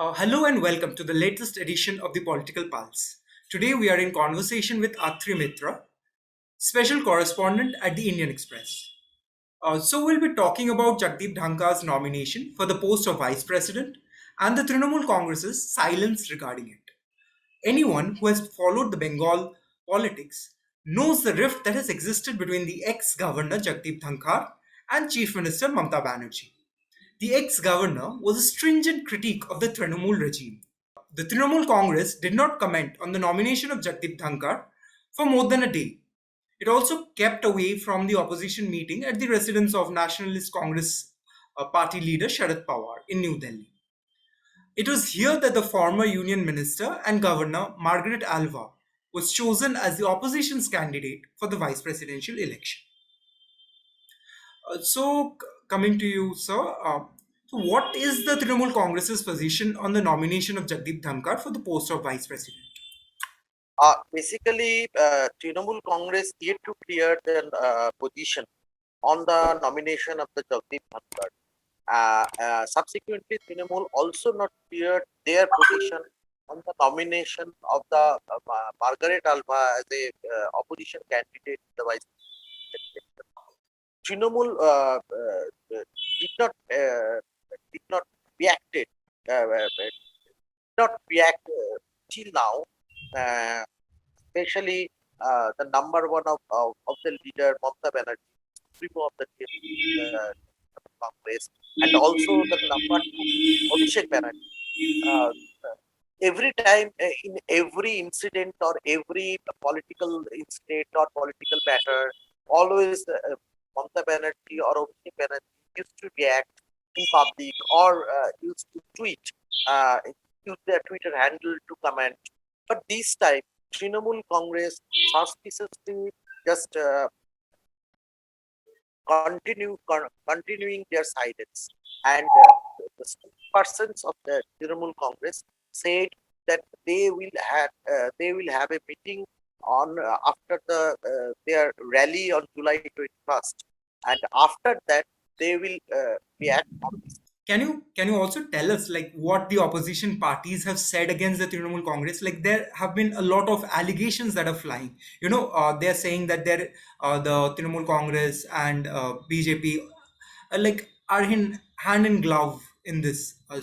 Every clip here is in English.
Hello and welcome to the latest edition of the Political Pulse. Today we are in conversation with Atri Mitra, special correspondent at the Indian Express. So we'll be talking about Jagdeep Dhankhar's nomination for the post of Vice President and the Trinamool Congress's silence regarding it. Anyone who has followed the Bengal politics knows the rift that has existed between the ex-governor Jagdeep Dhankhar and Chief Minister Mamata Banerjee. The ex-governor was a stringent critique of the Trinamool regime. The Trinamool Congress did not comment on the nomination of Jagdeep Dhankar for more than a day. It also kept away from the opposition meeting at the residence of Nationalist Congress party leader Sharad Pawar in New Delhi. It was here that the former Union Minister and Governor Margaret Alva was chosen as the opposition's candidate for the vice presidential election. Coming to you, sir, so what is the Trinamool Congress's position on the nomination of Jagdeep Dhamkar for the post of vice president? Trinamool Congress yet to clear their position on the nomination of the Jagdeep Dhankhar. Subsequently, Trinamool also not cleared their position on the nomination of the Margaret Alva as a opposition candidate in the vice president. Trinamool did not reacted not react till now. Especially the number one of the leader Mamata Banerjee, supremo of the Congress, and also the number two Abhishek Banerjee. Every time in every incident or every political incident or political matter, always Mamata Banerjee or Abhishek Banerjee used to react in public or used to tweet, use their Twitter handle to comment. But this time, Trinamool Congress suspiciously just continuing their silence, and the persons of the Trinamool Congress said that they will have a meeting on after their rally on July 21st, and after that they will react on this. Can you also tell us like what the opposition parties have said against the Trinamool Congress? Like there have been a lot of allegations that are flying. They're saying that the Trinamool Congress and BJP like are in hand in glove in this. Can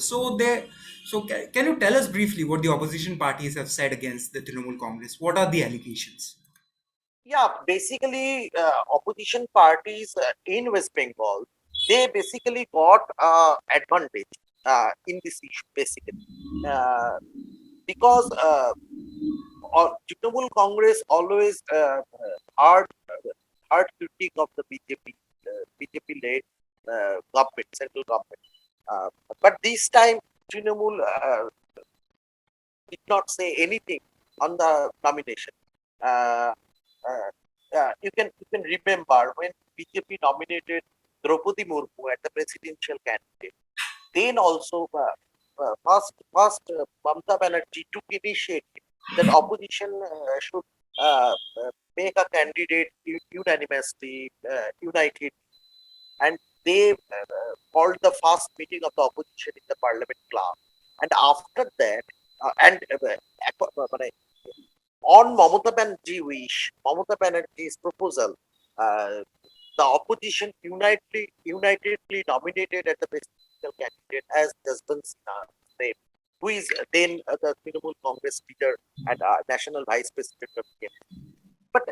you tell us briefly what the opposition parties have said against the Trinamool Congress? What are the allegations? Yeah, basically, opposition parties in West Bengal, they basically got advantage in this issue, basically, uh, because Trinamool Congress always hard hard critique of the BJP-led government, central government. Uh, but this time, Trinamool did not say anything on the nomination. Uh, uh, you can remember when BJP nominated Draupadi Murmu as the presidential candidate. Then also first Mamata Banerjee took initiative that opposition should make a candidate unanimously, united, and they called the first meeting of the opposition in the Parliament Club. And after that, on Mamata Banerjee wish, Mamata Banerjee's proposal, uh, the opposition unitedly nominated as the presidential candidate as Jaswant Sinha, who is then the Trinamool Congress leader and national vice president of TMC. But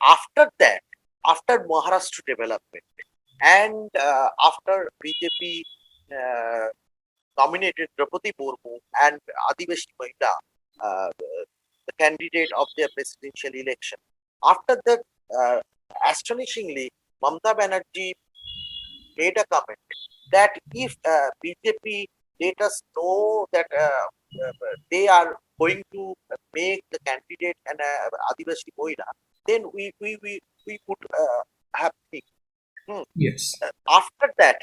after that, after Maharashtra development, and after BJP uh, nominated Draupadi Murmu and Adivashi Mahila, the candidate of their presidential election. After that, astonishingly, Mamata Banerjee made a comment that if BJP let us know that they are going to make the candidate an Adivashi Mohila, then we would have things. Hmm. Yes. After that,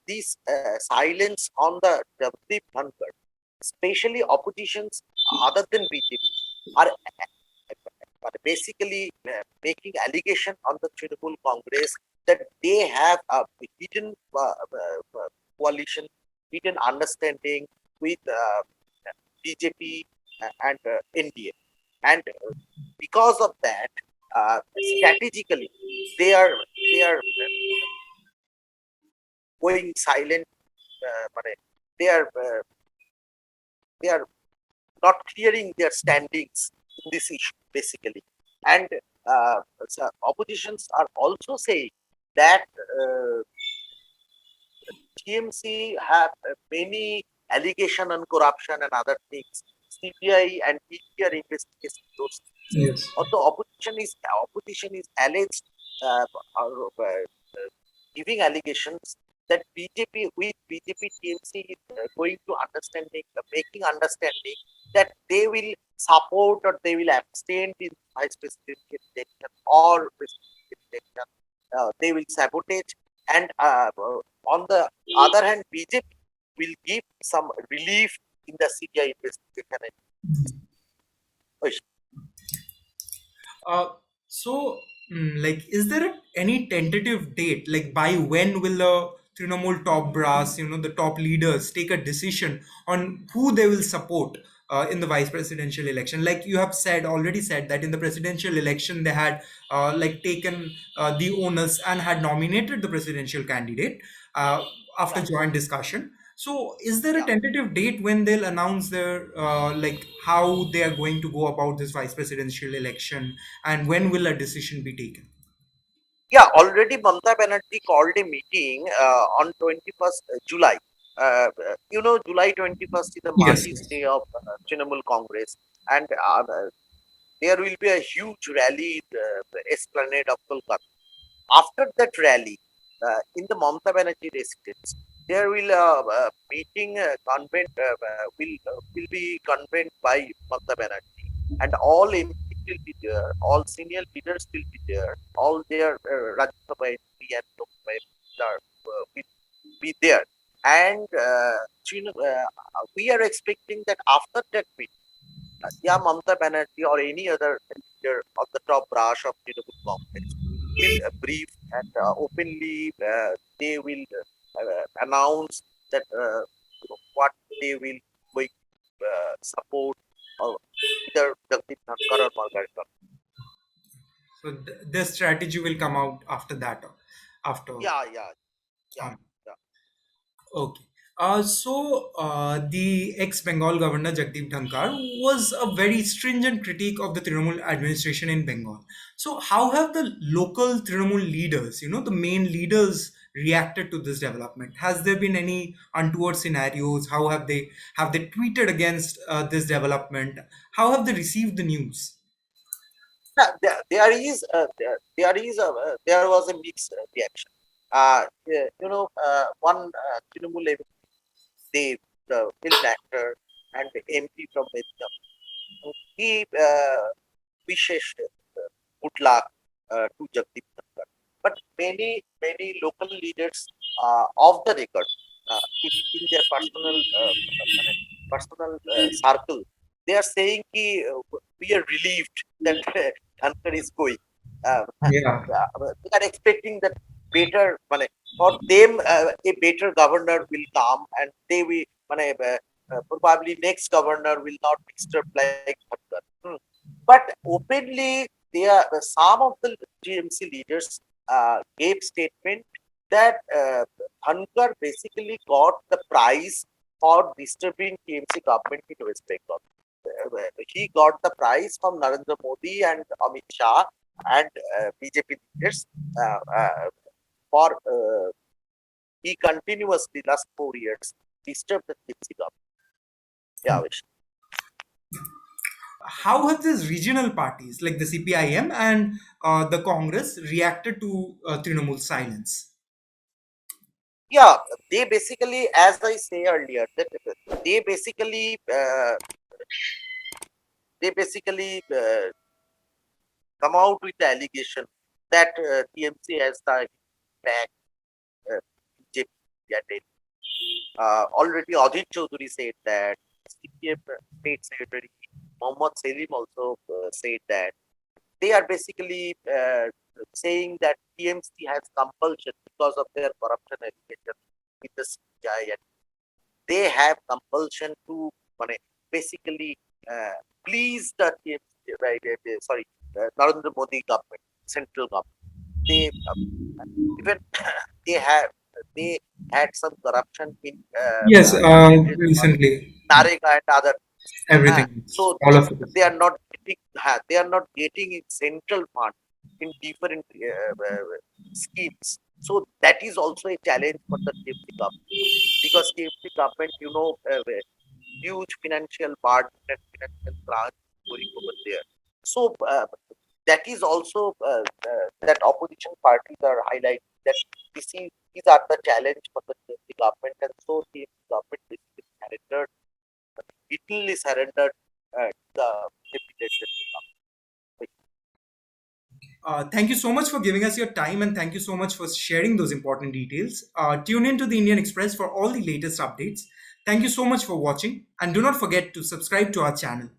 this silence on the Jagdeep Dhankhar, especially oppositions other than BJP, are basically making allegation on the Trinamool Congress that they have a hidden coalition written understanding with BJP and NDA, and because of that, strategically they are they are going silent. মানে, they are they are not clearing their standings in this issue basically, and so oppositions are also saying that TMC have many allegation on corruption and other things. CBI and ED are investigating those things. Yes. Although opposition is alleged giving allegations that BJP with BJP TMC is going to making understanding that they will support or they will abstain in vice presidential election or presidential election. They will sabotage, and on the other hand, BJP will give some relief in the CBI investigation. Uh, so, like, is there any tentative date? Like, by when will the Trinamool top brass, the top leaders, take a decision on who they will support in the vice presidential election? Like you have already said that in the presidential election they had like taken the onus and had nominated the presidential candidate uh, after Yeah, joint discussion. So, is there a yeah. tentative date when they'll announce their like how they are going to go about this vice presidential election, and when will a decision be taken? Yeah, already Mamata Banerjee called a meeting on 21st July. July 21st is the Yes, Martyrs' yes. Day of Trinamool Congress, and there will be a huge rally in the Esplanade of Kolkata. After that rally, in the Mamata Banerjee residence, there will meeting convent will be convened by Mamata Banerjee, and all MPs will be there, all senior leaders will be there, all their Rajya Sabha MP and Lok Sabha MPs will be there, and we are expecting that after that meeting, yeah, Mamata Banerjee or any other leader of the top branch of Trinamool Congress will brief and openly they will announce that what they will going support, either Jagdeep Dhankhar or Margaret. So this strategy will come out after that. After. Yeah, yeah, yeah, um, yeah. Okay. The ex-Bengal governor Jagdeep Dhankhar was a very stringent critique of the Trinamool administration in Bengal. So, how have the local Trinamool leaders, the main leaders, reacted to this development? Has there been any untoward scenarios? How have they tweeted against this development? How have they received the news? Yeah, there was a mixed reaction. One Trinamool MP, Dev, the film actor and the MP from Medina, he wishes good luck to Jagdeep Dhankhar. But many local leaders of the record, in their personal circle, they are saying we are relieved that Dhankhar is going. Yeah. They are expecting that better, for them, a better governor will come, and they will, probably next governor will not disturb like Dhankhar. But openly, some of the TMC leaders gave statement that Dhankar basically got the prize for disturbing TMC government in West Bengal. He got the prize from Narendra Modi and Amit Shah and BJP leaders for he continuously last 4 years disturbed the TMC government. Yeah, Vish. How have these regional parties like the CPIM and the Congress reacted to Trinamool's silence? Yeah, they basically, as I say earlier, that they basically uh, they basically come out with the allegation that TMC has the back BJP. Already Adit Chaudhary said that, CPM State Secretary Mohammad Selim also said that they are basically saying that TMC has compulsion because of their corruption allegation with the CBI. they have compulsion to basically please the sorry, Narendra Modi government, central government. They even they have they had some corruption in Yes, related recently, Narega and other. everything, So all of it. they are not getting, they are not getting in central fund in different schemes. So that is also a challenge for the TMC government, because TMC government, huge financial burden and financial crunch going over there. So that is also that opposition parties are highlighting that these are the challenge for the TMC government, and so TMC government basically surrendered, literally surrendered the deputy government. Thank you so much for giving us your time and thank you so much for sharing those important details. Tune in to the Indian Express for all the latest updates. Thank you so much for watching and do not forget to subscribe to our channel.